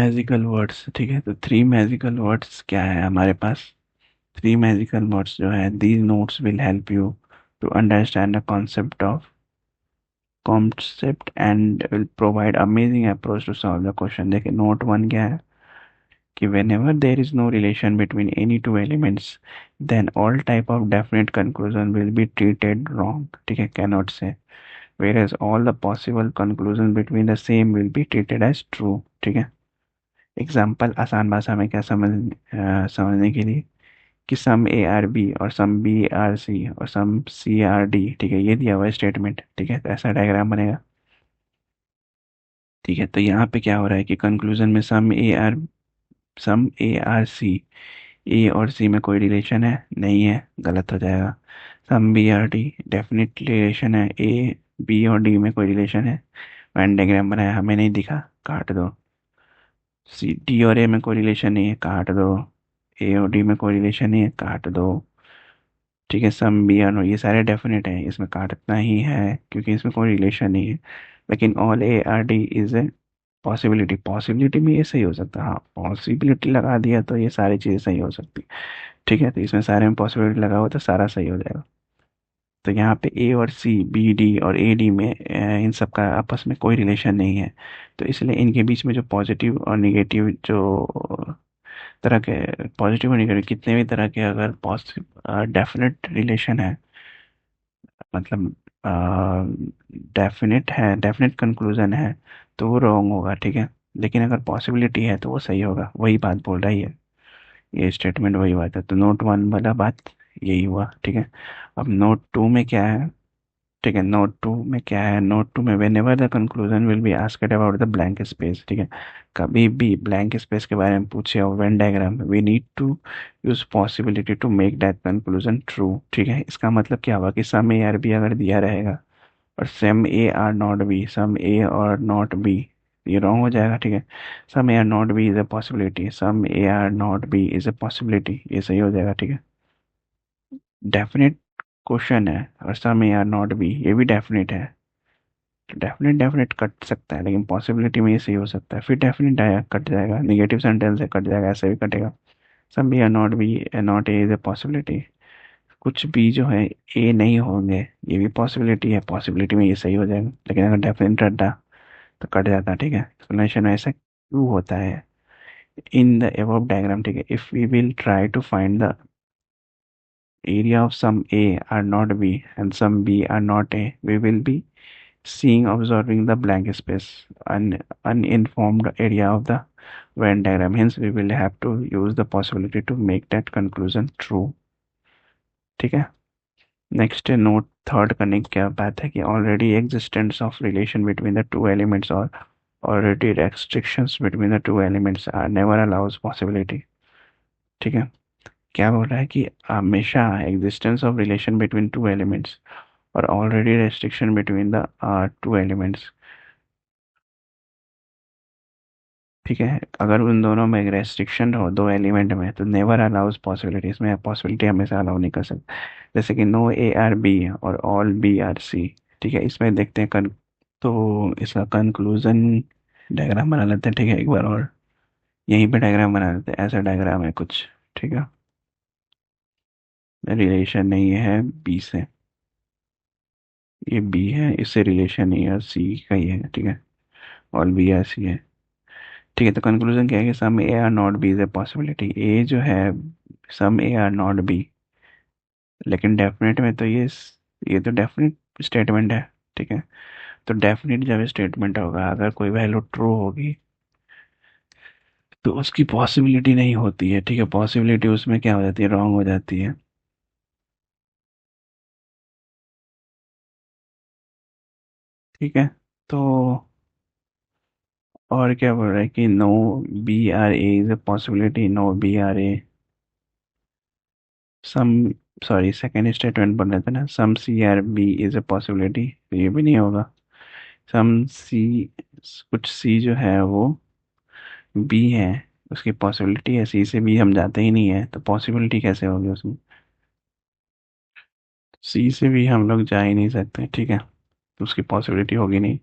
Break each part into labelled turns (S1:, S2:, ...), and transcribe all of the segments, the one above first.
S1: Magical words, ठीक है, तो थ्री मैजिकल वर्ड्स क्या है हमारे पास? थ्री मैजिकल वर्ड्स जो है, these notes will help you to understand the concept and will provide amazing approach to solve the question. देखिए नोट वन क्या है कि whenever there is no relation between any two elements, then all type of definite conclusion will be treated wrong, ठीक है, cannot say, whereas all the possible conclusion between the same will be treated as true, ठीक है। Example आसान भाषा में क्या समझने के लिए कि सम ए आर बी और सम बी आर सी और सम सी आर डी, ठीक है, ये दिया हुआ है स्टेटमेंट, ठीक है, तो ऐसा डायग्राम बनेगा। ठीक है, तो यहाँ पे क्या हो रहा है कि कंक्लूजन में सम ए आर सी, ए और सी में कोई रिलेशन है नहीं है, गलत हो जाएगा। Some B are D definite relation है, ए बी और डी में कोई रिलेशन है, वेन डायग्राम बनाया हमें नहीं दिखा, काट दो। सी डी और ए में कोई रिलेशन नहीं है, काट दो। ए और डी में कोई रिलेशन नहीं है, काट दो। ठीक है, सम बी और ये सारे डेफिनेट हैं, इसमें काटना ही है क्योंकि इसमें कोई रिलेशन नहीं है। लेकिन all A are D is A possibility, possibility में ये सही हो सकता है, हाँ पॉसिबिलिटी लगा दिया तो ये सारी चीज़ें सही हो सकती। ठीक है, तो इसमें सारे में पॉसिबिलिटी लगा हुआ तो सारा सही हो जाएगा। तो यहाँ पे ए और सी, बी डी और ए डी में इन सब का आपस में कोई रिलेशन नहीं है, तो इसलिए इनके बीच में जो पॉजिटिव और निगेटिव जो तरह के, पॉजिटिव और निगेटिव कितने भी तरह के अगर डेफिनेट रिलेशन है, मतलब डेफिनेट है, डेफिनेट कंक्लूजन है, तो वो रॉन्ग होगा, ठीक है। लेकिन अगर पॉसिबिलिटी है तो वो सही होगा, वही बात बोल रही है ये स्टेटमेंट, वही बात है। तो नोट वन वाला बात यही हुआ, ठीक है। अब नोट टू में क्या है? ठीक है, नोट टू में क्या है? नोट टू में when ever the conclusion will be asked about the blank space, ठीक है, कभी भी ब्लैंक स्पेस के बारे में पूछे और वेन डायग्राम में, we need to use possibility to make that conclusion true, ठीक है। इसका मतलब क्या हुआ कि सम ए आर बी अगर दिया रहेगा और some A are not B, some A और नॉट बी, ये रॉन्ग हो जाएगा, ठीक है। Some A are not B is a possibility, some A are not B is a possibility, ये सही हो जाएगा, ठीक है। डेफिनेट क्वेश्चन है और some A are not B, ये भी डेफिनेट है, तो डेफिनेट डेफिनेट कट सकता है, लेकिन पॉसिबिलिटी में ये सही हो सकता है, फिर डेफिनेट आया कट जाएगा, निगेटिव सेंटेंस है कट जाएगा, ऐसे भी कटेगा। Some B are not B, not A is A possibility, कुछ भी जो है ए नहीं होंगे, ये भी पॉसिबिलिटी है, पॉसिबिलिटी में ये सही हो जाएगा, लेकिन अगर डेफिनेट रखा तो कट जाता, ठीक है। एक्सप्लेनेशन ऐसा क्यों होता है इन द above डायग्राम, ठीक है। If we will try to find the area of some A are not B and some B are not A, we will be seeing observing the blank space, uninformed area of the Venn diagram. Hence, we will have to use the possibility to make that conclusion true. ठीक है। Next note third करने की क्या बात है कि already existence of relation between the two elements और already restrictions between the two elements are never allows possibility, ठीक है। क्या बोल रहा है कि हमेशा existence of relation between two elements और already restriction between the two elements, ठीक है, अगर उन दोनों में एक रेस्ट्रिक्शन हो दो एलिमेंट में तो नेवर अलाउज पॉसिबिलिटी, इसमें पॉसिबिलिटी हमेशा अलाउ नहीं कर सकते। जैसे कि नो ए आर बी और ऑल बी आर सी, ठीक है, इसमें देखते हैं तो इसका कंक्लूजन डायग्राम बना लेते हैं, ठीक है, एक बार और यहीं पे डायग्राम बना लेते हैं, ऐसा डायग्राम है कुछ, ठीक है, रिलेशन नहीं है बी से, ये बी है, इससे रिलेशन नहीं है, सी का ही है, ठीक है, और बी आर सी है, ठीक है। तो कंक्लूजन क्या है कि some A are not B is A possibility, A जो है some A are not B, लेकिन डेफिनेट में तो ये तो डेफिनेट स्टेटमेंट है, ठीक है। तो डेफिनेट जब स्टेटमेंट होगा, अगर कोई वैल्यू ट्रू होगी तो उसकी पॉसिबिलिटी नहीं होती है, ठीक है, पॉसिबिलिटी उसमें क्या हो जाती है, रॉन्ग हो जाती है, ठीक है। तो और क्या बोल रहा है कि no B are A is A possibility, no B are A some, sorry second statement बोल रहे थे ना, some C are B is A possibility, तो ये भी नहीं होगा। सम सी, कुछ सी जो है वो बी है, उसकी पॉसिबिलिटी है, सी से बी हम जाते ही नहीं है, तो पॉसिबिलिटी कैसे होगी उसमें? सी से भी हम लोग जा ही नहीं सकते, ठीक है। तो उसकी पॉसिबिलिटी होगी नहीं।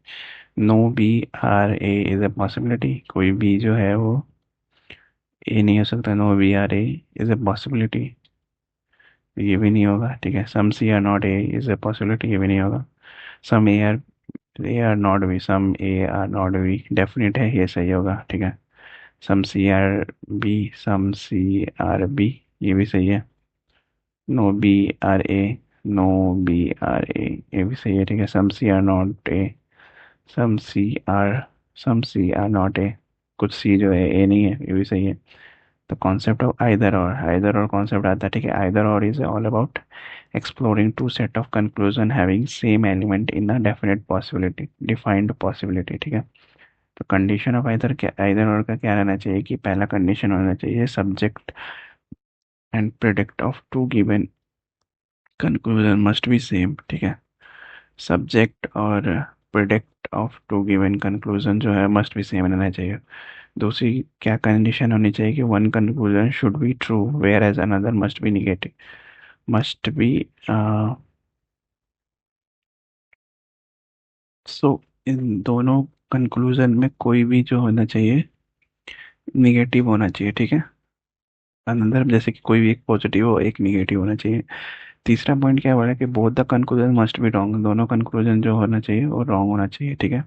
S1: No B are A is A possibility, कोई बी जो है वो ए नहीं हो सकता। No B are A is A possibility, ये भी नहीं होगा। ठीक है, some C are not A is A possibility, ये भी नहीं होगा। Some A are not B, some A are not B definite है, ये सही होगा। ठीक है, some C are B, some C are B, ये भी सही है। No B are A, no B are A, ये भी सही है। ठीक है, some C are not A, some C are, some C are not A, कुछ सी जो है ए नहीं है, ये भी सही है। तो कॉन्सेप्ट ऑफ आइदर और कॉन्सेप्ट आता है। ठीक है, आइदर और is all about exploring two set of conclusion having same element in a definite possibility, defined possibility। ठीक है, तो कंडीशन ऑफ आइदर और का क्या रहना चाहिए कि पहला कंडीशन होना चाहिए subject and predict of two given conclusion must be same. ठीक है, सब्जेक्ट और predict of two given conclusion जो है मस्ट बी सेम रहना चाहिए। दूसरी क्या कंडीशन होनी चाहिए कि one conclusion should be true whereas another must be negative, must be so इन दोनों कंक्लूजन में कोई भी जो होना चाहिए निगेटिव होना चाहिए। ठीक है, अनदर जैसे कि कोई भी एक पॉजिटिव हो एक निगेटिव होना चाहिए। तीसरा पॉइंट क्या बोला कि both the conclusion must be wrong, दोनों कंक्लूजन जो होना चाहिए वो रॉन्ग होना चाहिए। ठीक है,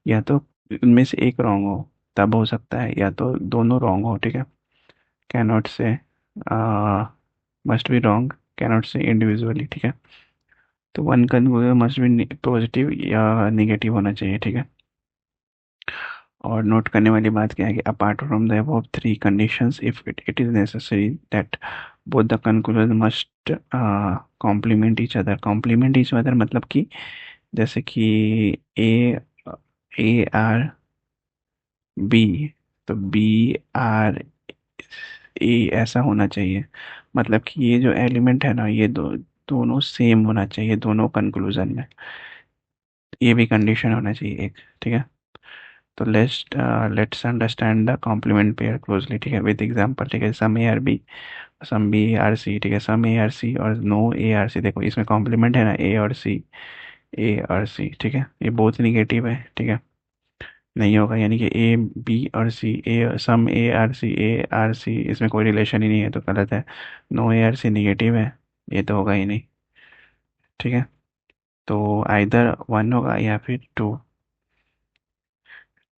S1: या तो इनमें से एक रॉन्ग हो तब हो सकता है, या तो दोनों रॉन्ग हो। ठीक है, कैन नॉट से must be wrong, can not से इंडिविजुअली। ठीक है, तो one conclusion must B positive या निगेटिव होना चाहिए। ठीक है, और नोट करने वाली बात क्या है कि apart from the above three conditions if it is necessary that both the conclusion must complement each other मतलब कि जैसे कि ए ए आर बी, तो बी आर ए ऐसा होना चाहिए। मतलब कि ये जो एलिमेंट है ना, ये दोनों सेम होना चाहिए दोनों कंक्लूजन में, ये भी कंडीशन होना चाहिए एक। ठीक है, तो let's understand the complement pair closely. ठीक है, विद एग्जांपल। ठीक है, some A are B, some B are C. ठीक है, सम ए आर सी और नो ए आर सी, देखो इसमें कॉम्प्लीमेंट है ना, ए और सी, ए और सी। ठीक है, ये बोथ निगेटिव है। ठीक है, नहीं होगा, यानी कि ए बी और सी, ए सम ए आर सी इसमें कोई रिलेशन ही नहीं है, तो गलत है। No A are C negative है, ये तो होगा ही नहीं। ठीक है, तो आइदर वन होगा या फिर टू।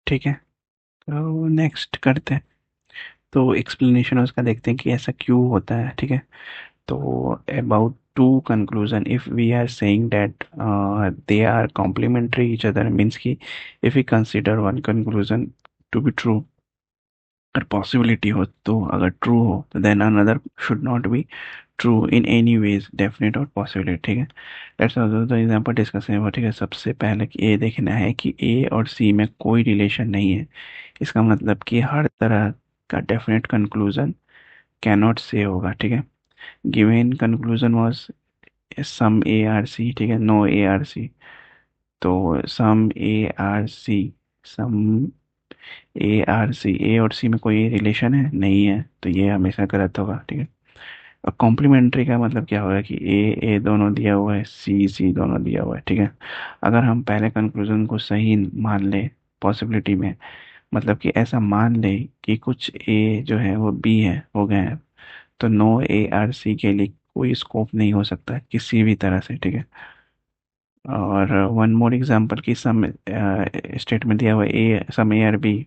S1: ठीक है, तो नेक्स्ट करते हैं। तो एक्सप्लेनेशन उसका देखते हैं कि ऐसा क्यों होता है। ठीक है, तो about to conclusion if we are saying that they are complementary each other means कि if we consider one conclusion to be true और पॉसिबिलिटी हो, तो अगर ट्रू हो तो then another should not be true in any ways definite और possibility. ठीक है, let's also the example discuss है। ठीक है, सबसे पहले कि ये देखना है कि ए और सी में कोई रिलेशन नहीं है। इसका मतलब कि हर तरह का डेफिनेट कंक्लूजन कैनॉट से होगा। ठीक है, given conclusion was some A are C. ठीक है, नो ए आर सी, तो some A are C, some A are C, ए और सी में कोई रिलेशन है नहीं है, तो ये हमेशा गलत होगा। ठीक है, और कॉम्प्लीमेंट्री का मतलब क्या होगा कि ए दोनों दिया हुआ है, सी सी दोनों दिया हुआ है। ठीक है, अगर हम पहले कंक्लूजन को सही मान ले पॉसिबिलिटी में, मतलब कि ऐसा मान ले कि कुछ ए जो है वो बी है हो गए हैं, तो नो ए आर सी के लिए कोई स्कोप नहीं हो सकता किसी भी तरह से। ठीक है, और वन मोर एग्जांपल की सम स्टेट में दिया हुआ ए, सम ए आर बी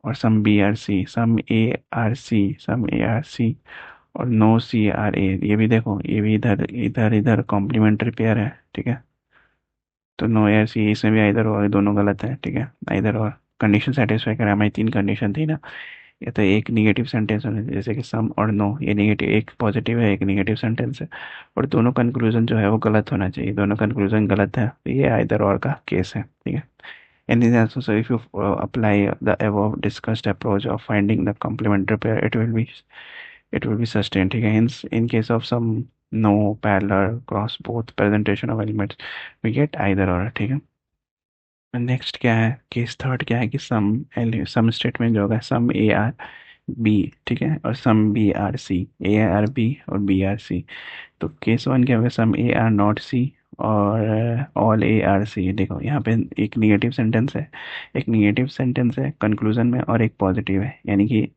S1: और some B are C, some A are C, some A are C और नो सी आर ए, ये भी देखो, ये भी इधर इधर इधर कॉम्प्लीमेंट्री पेयर है। ठीक है, तो नो ए आर सी, इसमें भी इधर और दोनों गलत है। ठीक है, इधर और कंडीशन सेटिस्फाई करा, हमारी तीन कंडीशन थी ना। ये तो एक निगेटिव सेंटेंस होना चाहिए, जैसे कि सम और नो, ये नेगेटिव, एक पॉजिटिव है एक निगेटिव सेंटेंस है, और दोनों कंक्लूजन जो है वो गलत होना चाहिए, दोनों कंक्लूजन गलत है, तो ये आइदर और का केस है। ठीक है, in this answer, so if you apply the above discussed approach of finding the complementary pair, it will be sustained। ठीक है, hence in case of some no parallel cross both presentation of elements we get either or। ठीक है, next क्या है, case third क्या है कि some statement जो होगा सम ए आर बी। ठीक है, और some B are C, A are B और बी आर सी। तो केस वन क्या होगा, some A are not C और ऑल ए आर सी। देखो यहाँ पे एक निगेटिव सेंटेंस है, एक निगेटिव सेंटेंस है कंक्लूजन में, और एक पॉजिटिव है, यानी कि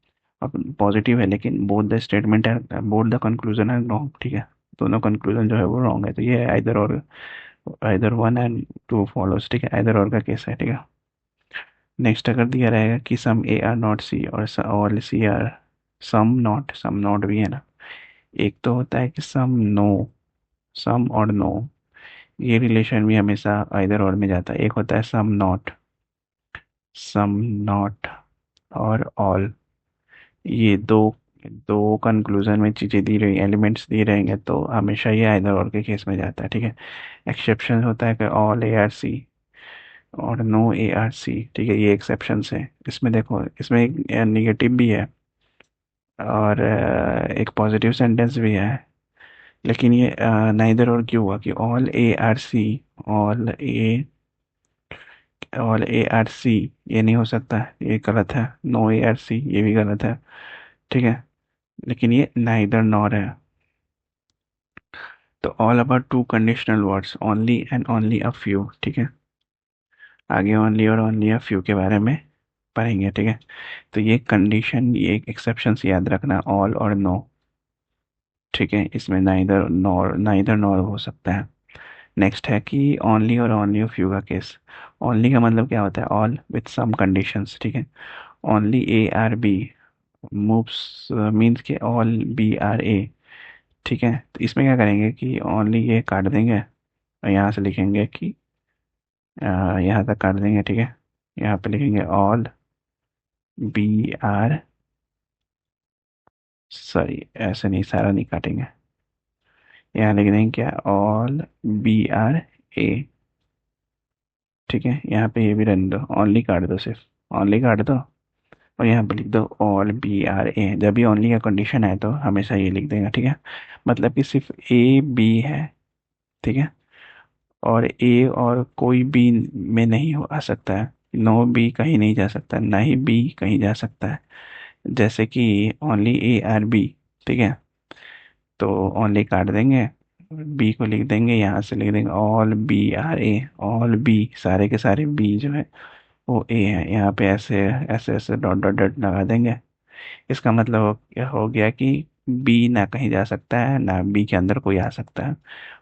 S1: अब पॉजिटिव है लेकिन बोथ द स्टेटमेंट है, बोथ द कंक्लूजन है रॉन्ग, ठीक है। दोनों कंक्लूजन जो है वो रॉन्ग है, तो ये है आइदर और, either one and two follows, ठीक है, आइदर और का केस है, ठीक है। नेक्स्ट अगर दिया रहेगा कि some A are not C और all C are, some not भी है ना। एक तो होता है कि सम नो, सम और नो, ये रिलेशन भी हमेशा आइदर और में जाता है। एक होता है सम नॉट और ऑल, ये दो, दो कंक्लूजन में चीजें दी रही, एलिमेंट्स दी रहेंगे तो हमेशा ये आइदर और के केस में जाता है, ठीक है। एक्सेप्शन होता है कि ऑल ए आर सी और नो ए आर सी, ठीक है, ये एक्सेप्शंस है। इसमें देखो, इसमें एक निगेटिव भी है और एक पॉजिटिव सेंटेंस भी है, लेकिन ये नाइदर और क्यों हुआ कि all A are C, all A all A are C, ये नहीं हो सकता, ये गलत है। नो ए आर सी, ये भी गलत है, ठीक है। लेकिन ये नाइदर नॉर है। तो all about two conditional words, only and only a few, ठीक है। आगे ओनली और ओनली अ फ्यू के बारे में पढ़ेंगे, ठीक है। तो ये कंडीशन, ये एक्सेप्शन याद रखना, ऑल और नो, ठीक है। इसमें नाइदर नॉर हो सकता है। नेक्स्ट है कि ओनली और ओनली ऑफ फ्यू का केस। ओनली का मतलब क्या होता है, ऑल विथ सम कंडीशंस, ठीक है। Only A are B moves means के ऑल बी आर ए, ठीक है। तो इसमें क्या करेंगे कि ओनली ये काट देंगे और यहाँ से लिखेंगे कि यहाँ तक काट देंगे, ठीक है। यहाँ पे लिखेंगे ऑल बी आर, सॉरी ऐसे नहीं, सारा नहीं काटेंगे, यहाँ लिख देंगे क्या, ऑल बी आर ए, ठीक है। यहाँ पे ये भी रहने दो, ओनली काट दो, सिर्फ ओनली काट दो, और यहाँ पे लिख दो ऑल बी आर ए। जब भी ओनली का कंडीशन है तो हमेशा ये लिख देगा, ठीक है। मतलब कि सिर्फ ए बी है, ठीक है, और ए और कोई बी में नहीं हो आ सकता है। नो बी कहीं नहीं जा सकता, ना ही बी कहीं जा सकता है। जैसे कि ओनली ए आर बी, ठीक है, तो ओनली काट देंगे, बी को लिख देंगे, यहाँ से लिख देंगे all B are A, all B, सारे के सारे बी जो है वो ए है। यहाँ पे ऐसे ऐसे ऐसे डॉट डॉट डॉट लगा देंगे। इसका मतलब हो गया कि बी ना कहीं जा सकता है, ना बी के अंदर कोई आ सकता है।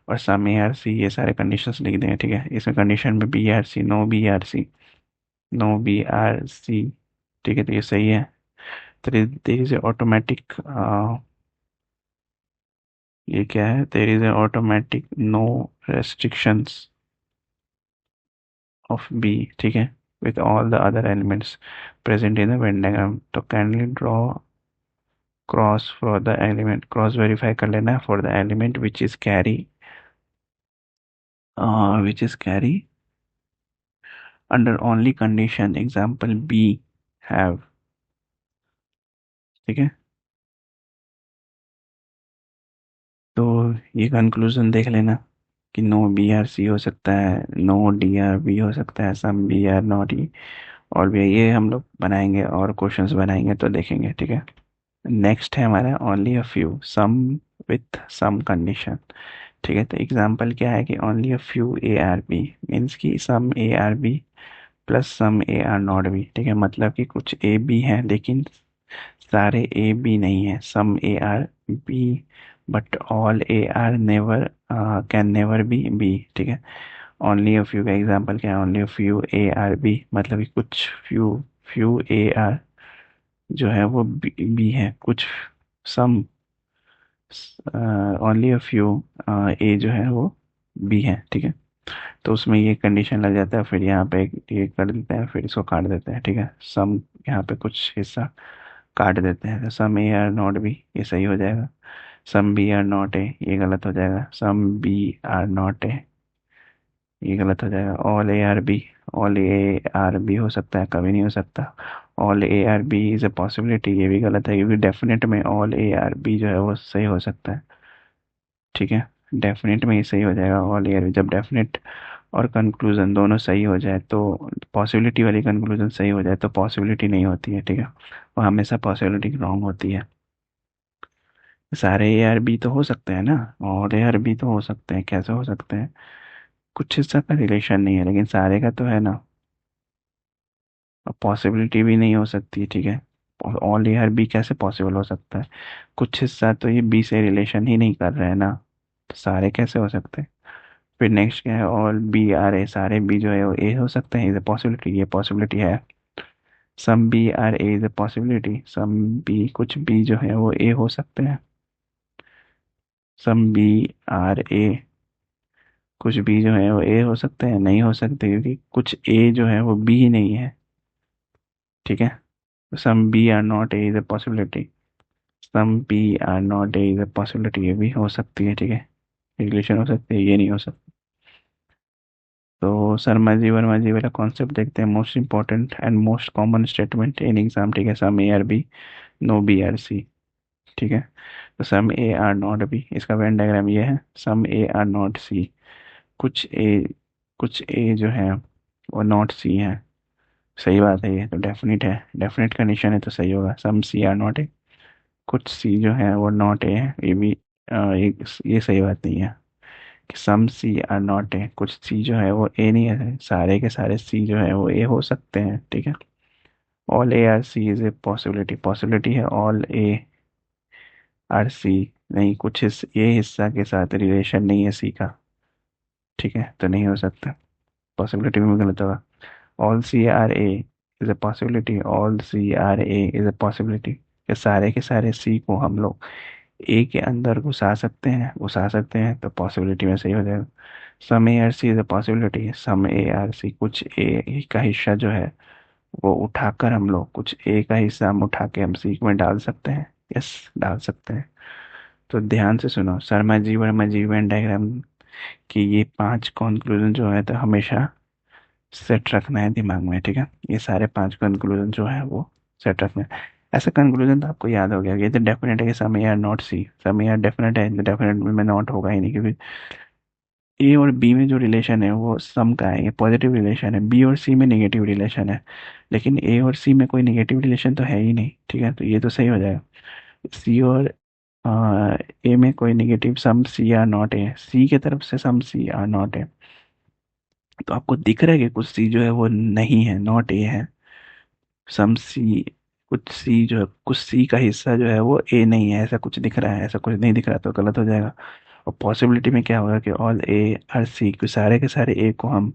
S1: और सम ए आर सी, ये सारे कंडीशंस लिख देंगे, ठीक है। इसमें कंडीशन में B are C, no B are C, no B are C, ठीक है, तो ये सही है। तो देर इज ऑटोमेटिक, ये क्या है, there is automatic no restrictions of B, ठीक है, with all the other elements present in the Venn diagram. तो kindly draw cross for the element, cross verify कर लेना है for the element which is carry under only condition example B have, ठीक है। तो ये कंक्लूजन देख लेना कि नो बी आर सी हो सकता है, नो डी आर बी हो सकता है, सम बी आर नॉट ई, और भी है। ये हम लोग बनाएंगे और क्वेश्चंस बनाएंगे तो देखेंगे, ठीक है। नेक्स्ट है हमारा only a few, some with some condition, ठीक है। तो एग्जाम्पल क्या है कि only a few A are B means कि some A are B plus some A are not B, ठीक है। मतलब कि कुछ ए बी हैं लेकिन सारे ए बी नहीं है, some A are B but all A are never, can never be B, ठीक है। ओनली अ फ्यू का एग्जांपल क्या है, only a few A are B, मतलब कि कुछ फ्यू, फ्यू ए आर जो है वो बी है, कुछ सम, ओनली अ फ्यू ए जो है वो बी है, ठीक है। तो उसमें ये कंडीशन लग जाता है, फिर यहाँ पे ये कर देते हैं, फिर इसको काट देते हैं, ठीक है। सम, यहाँ पे कुछ हिस्सा काट देते हैं, तो some A are not B, ये सही हो जाएगा। Some B are not A, ये गलत हो जाएगा। Some B are not A, ये गलत हो जाएगा। All A are B, all A are B हो सकता है, कभी नहीं हो सकता। All A are B is A possibility, ये भी गलत है, क्योंकि डेफिनेट में ऑल ए आर बी जो है वो सही हो सकता है, ठीक है। डेफिनेट में ये सही हो जाएगा ऑल ए आर, जब डेफिनेट और कंक्लूजन दोनों सही हो जाए तो, पॉसिबिलिटी वाली कंक्लूजन सही हो जाए तो पॉसिबिलिटी नहीं होती है, ठीक है, वो हमेशा पॉसिबिलिटी रॉन्ग होती है। सारे ए आर बी तो हो सकते हैं ना, और ए आर बी तो हो सकते हैं, कैसे हो सकते हैं, कुछ हिस्सा का रिलेशन नहीं है लेकिन सारे का तो है ना। अब पॉसिबिलिटी भी नहीं हो सकती, ठीक है। ऑल ए आर बी कैसे पॉसिबल हो सकता है? कुछ हिस्सा तो ये बी से रिलेशन ही नहीं कर रहे हैं ना, तो सारे कैसे हो सकते हैं? फिर नेक्स्ट क्या है, ऑल बी आर ए, सारे बी जो है वो ए हो सकते हैं, इज ए पॉसिबिलिटी, ये पॉसिबिलिटी है। Some B are A is A possibility, some B, कुछ बी जो है वो ए हो सकते हैं। सम बी आर ए, कुछ बी जो है वो ए हो सकते हैं, नहीं हो सकते क्योंकि कुछ ए जो है वो बी ही नहीं है, ठीक है। Some B are not A is A possibility, some B are not A is A possibility, ये भी हो सकती है, ठीक है। रिलेशन हो सकती है, ये नहीं हो सकती। तो शर्मा जी वर्मा जी वाला कॉन्सेप्ट देखते हैं, most important and most common statement in exam, ठीक है। Some A are B, no B are C, ठीक है। तो some A are not B, इसका वेन डायग्राम ये है, सम ए आर नॉट सी, कुछ ए, कुछ ए जो है वो नॉट सी है। सही बात है, ये तो डेफिनेट है, डेफिनेट कंडीशन है तो सही होगा। सम सी आर नॉट ए, कुछ सी जो है वो नॉट ए है, ये भी एक ये सही बात नहीं है कि सम सी आर नॉट ए, कुछ सी जो है वो ए नहीं है, सारे के सारे सी जो है वो ए हो सकते हैं, ठीक है। All A are C is A possibility, possibility है ऑल ए आर सी, नहीं, कुछ ये हिस्सा के साथ रिलेशन नहीं है सी का, ठीक है, तो नहीं हो सकता, पॉसिबिलिटी में गलत होगा। All C are A is A possibility, all C are A is A possibility, कि सारे के सारे सी को हम लोग ए के अंदर घुसा सकते हैं तो पॉसिबिलिटी में सही हो जाएगा। Some A are C is a possibility, some A are C, कुछ ए का हिस्सा जो है वो उठाकर हम लोग, कुछ ए का हिस्सा हम उठा के हम सी में डाल सकते हैं, यस, डाल सकते हैं। तो ध्यान से सुनो, शर्मा जी वर्मा जी वेन डायग्राम की ये 5 कंक्लूजन जो है तो हमेशा सेट रखना है दिमाग में, ठीक है। ये सारे 5 कंक्लूजन जो है वो सेट रखना है। ऐसा कंक्लूजन तो आपको याद हो गया, ये तो डेफिनेट है कि some A are not C, some A are definite है, डेफिनेट में नॉट होगा ही नहीं क्योंकि ए और बी में जो रिलेशन है वो सम का है, ये पॉजिटिव रिलेशन है। बी और सी में नेगेटिव रिलेशन है, लेकिन ए और सी में कोई नेगेटिव रिलेशन तो है ही नहीं, ठीक है, तो ये तो सही हो जाएगा। सी और ए में कोई negative, some C are not A, C की तरफ से सम सी आर नॉट ए, तो आपको दिख रहा है कि कुछ सी जो है वो नहीं है, नॉट ए है। सम सी, कुछ सी जो है, कुछ सी का हिस्सा जो है वो ए नहीं है, ऐसा कुछ दिख रहा है, ऐसा कुछ नहीं दिख रहा तो गलत हो जाएगा। और पॉसिबिलिटी में क्या होगा कि ऑल ए आर सी, कि सारे के सारे ए को हम,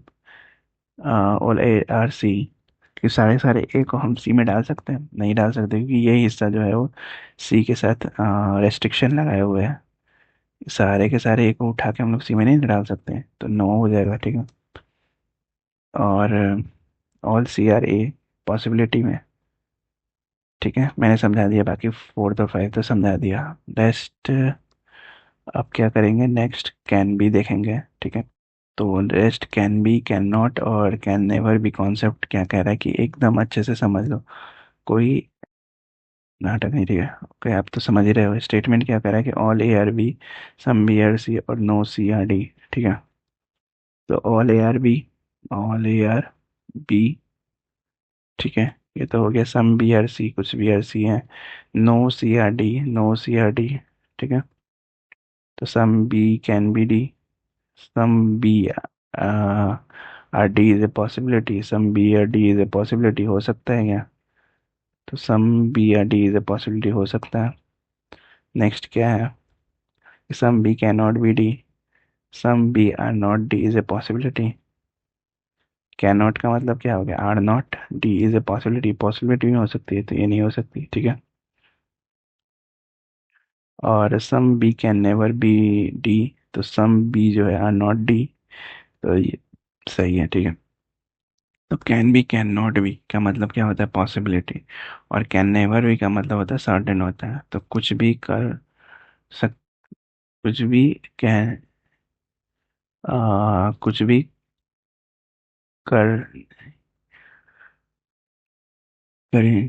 S1: ऑल ए आर सी, कि सारे सारे ए को हम सी में डाल सकते हैं, नहीं डाल सकते क्योंकि ये हिस्सा जो है वो सी के साथ रेस्ट्रिक्शन लगाए हुए है। सारे के सारे ए को उठा के हम लोग सी में नहीं डाल सकते हैं, तो नो हो जाएगा, ठीक है। और all C are A possibility में, ठीक है, मैंने समझा दिया, बाकी 4 और 5 तो समझा दिया। रेस्ट अब क्या करेंगे, नेक्स्ट कैन बी देखेंगे, ठीक है। तो rest can be, can not और कैन नेवर बी कॉन्सेप्ट क्या कह रहा है कि एकदम अच्छे से समझ लो, कोई नाटक नहीं, ठीक है। ओके, आप तो समझ ही रहे हो स्टेटमेंट क्या कह रहा है कि all A are B, some B are C और नो सी आर डी, ठीक है। तो all A are B, all A are B, ठीक है, ये तो हो गया। सम बी आर सी, कुछ बी आर सी है, no C are D, no C are D, ठीक है। तो some B can be D, some B are D is A possibility, some B are D is A possibility, हो सकता है क्या? तो some B are D is A possibility हो सकता है। नेक्स्ट क्या है, some B can not be D, some B are not D is A possibility. Can not का मतलब क्या हो गया, are not, D is A possibility, possibility भी हो सकती है तो ये नहीं हो सकती, ठीक है। और some B can never be D, तो सम बी जो है आर नॉट डी, तो ये सही है, ठीक है। तो can be can not B का मतलब क्या होता है, पॉसिबिलिटी, और कैन नेवर बी का मतलब होता है सर्टेन होता है, तो कुछ भी कर सक, कुछ भी कैन, कुछ भी कर, करें,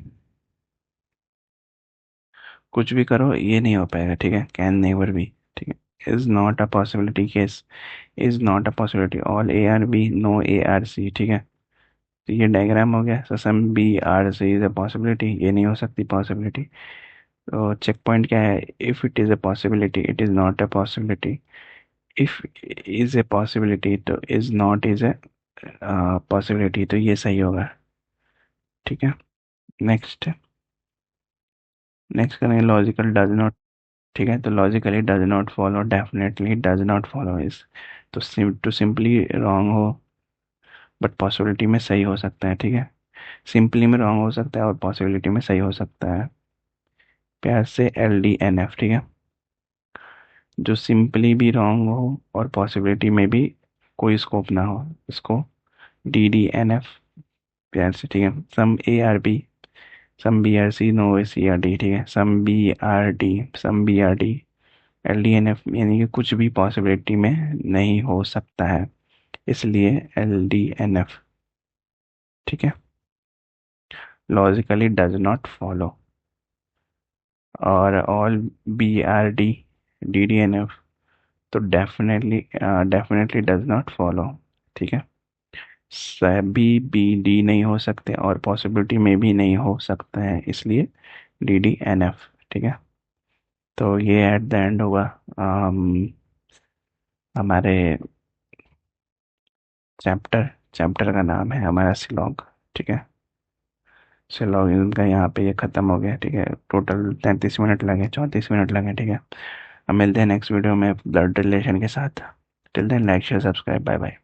S1: कुछ भी करो ये नहीं हो पाएगा, ठीक है, कैन नेवर बी, ठीक है। Is not a possibility case, is not a possibility, all A are B, no A are C, ठीक है। तो ये डायग्राम हो गया, so some B are C is a possibility, ये नहीं हो सकती पॉसिबिलिटी। तो चेक पॉइंट क्या है, if it is a possibility, it is not a possibility, if is A possibility तो is not is A possibility, तो ये सही होगा। ठीक है। नेक्स्ट नेक्स्ट करेंगे लॉजिकल डज नॉट। ठीक है, तो logically does not follow, definitely does not follow is, तो टू सिंपली रॉन्ग हो बट पॉसिबिलिटी में सही हो सकता है। ठीक है, सिंपली में रॉन्ग हो सकता है और पॉसिबिलिटी में सही हो सकता है। प्यार से LDNF। ठीक है, जो सिंपली भी रॉन्ग हो और पॉसिबिलिटी में भी कोई स्कोप ना हो, इसको DDNF प्यार से। ठीक है, सम ARB, सम BRC, नो CRD। ठीक है, सम BRD LDNF यानी कि कुछ भी पॉसिबिलिटी में नहीं हो सकता है, इसलिए LDNF। ठीक है, लॉजिकली डज नॉट फॉलो, और ऑल BRD DDNF तो डेफिनेटली डज नॉट फॉलो। ठीक है, सभी BD नहीं हो सकते और पॉसिबिलिटी में भी नहीं हो सकते हैं, इसलिए DDNF। ठीक है, तो ये एट द एंड हुआ हमारे चैप्टर चैप्टर का नाम है हमारा सिलॉग। ठीक है, सिलॉग इनका यहाँ पे ये ख़त्म हो गया। ठीक है, टोटल 33 मिनट लगे, 34 मिनट लगे। ठीक है, अब मिलते हैं नेक्स्ट वीडियो में ब्लड रिलेशन के साथ। Till then like share subscribe, bye bye.